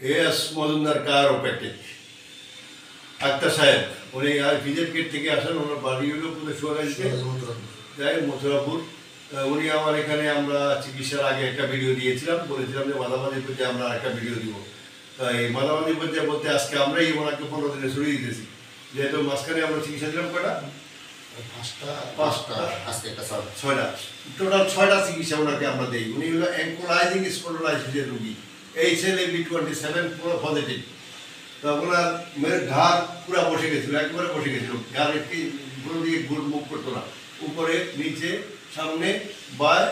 A S Mojumder Chiropractic doctor সাহেব উনি visit gate থেকে আসেন, ওনার বাড়ি হলো সোয়াগাজীতে, যাই মথুরাপুর। উনি আমার এখানে আমরা চিকিৎসার আগে একটা ভিডিও দিয়েছিলাম, বলেছিলাম যে মাঝামাঝি পর্যায়ে আমরা একটা ভিডিও দিব। তাই মাঝামাঝি পর্যায়ে বলতে আজকে আমরাই ওনাকে 15 দিনে সরিয়ে দিতেছি, যেহেতু মাঝখানে আমরা চিকিৎসা দিলাম কটা, ছয়টা, টোটাল 6টা চিকিৎসা ওনাকে আমরা দিই। উনি হলো অ্যাঙ্কোলাইজিং স্পন্ডিলাইটিসের রোগী, HLA-B27 পুরো পজিটিভ। তো ওনার মেয়ের ঘাড় পুরো বসে গেছিলো, একবারে বসে গেছিলো, ঘাড় একটি কোনো দিকে ঘুর মুখ করতো না, উপরে নিচে সামনে বায়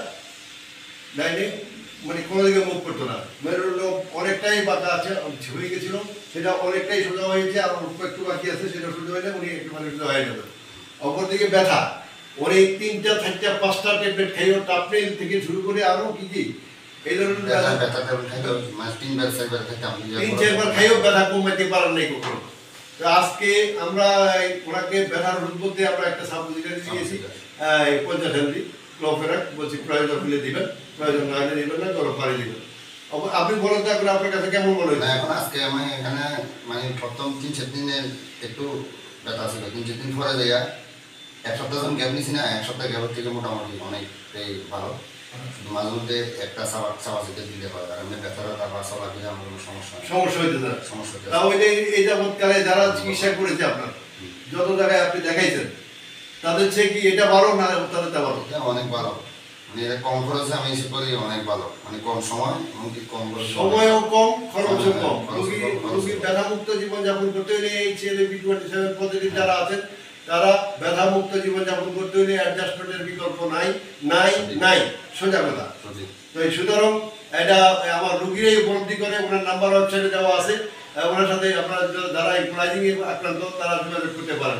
ডাইনে, মানে কোনো দিকে মুখ করতো না। মেয়ের লোক অনেকটাই বাঁকা আছে, হয়ে গেছিলো, সেটা অনেকটাই সোজা হয়েছে, আর অল্প একটু বাকি আছে, সেটা সোজা হয়ে যায়, উনি একটু মানে সোজা হয়ে যাবে। অপরদিকে ব্যথা, উনি 3টা 4টা 5টা ট্যাবলেট খাইও, টাপনেল থেকে শুরু করে আরও কি কি এই ধরনের 3-4বার খাইও ব্যথা কমাইতে পারেন নাই কখনো। তো আজকে আমরা ওনাকে ব্যথার ওষুধ বলতে আমরা একটা সাবজিটারি দিয়েছি 50 ml ক্লোফেরাক, বলছি প্রয়োজন হলে দিবেন, প্রয়োজন না হলে দিবেন না, গরম পানি দিবেন। আপনি বলেন তো এখন আপনার কাছে কেমন মনে হচ্ছে? এখন আজকে আমি এখানে মানে প্রথম 3-4 দিনের একটু ব্যথা ছিল, 3-4 দিন পরে যাইয়া 1 সপ্তাহ যখন গ্যাপ নিছি না, 1 সপ্তাহ গ্যাপের থেকে মোটামুটি অনেকটাই ভালো। শুধু মাঝে মধ্যে একটা সাবাসিতে দিলে হয়, আর এমনি ব্যথাটা তারপর সবার দিলে আমার কোনো সমস্যা হইতে না। তাহলে এই যাবৎকালে যারা চিকিৎসা করেছে আপনার, যত জায়গায় আপনি দেখাইছেন, তাদের চেয়ে কি এটা ভালো না তাদেরটা ভালো? অনেক ভালো, মানে এটা কম খরচে আমি এসে করি, অনেক ভালো, মানে কম সময়, এমনকি কম সময়ও কম, খরচও কম। রোগীর ব্যথামুক্ত জীবনযাপন করতে হলে HLA-B27 পজিটিভ যারা আছেন, তারা ব্যথামুক্ত জীবনযাপন করতে হলে অ্যাডজাস্টমেন্টের বিকল্প নাই, সোজা কথা। তো সুতরাং এটা আমার রোগীরাই উপলব্ধি করে, ওনার নাম্বার ওয়েবসাইটে দেওয়া আছে, ওনার সাথে আপনারা যারা অ্যাঙ্কোলাইজিং আক্রান্ত তারা যোগাযোগ করতে পারেন।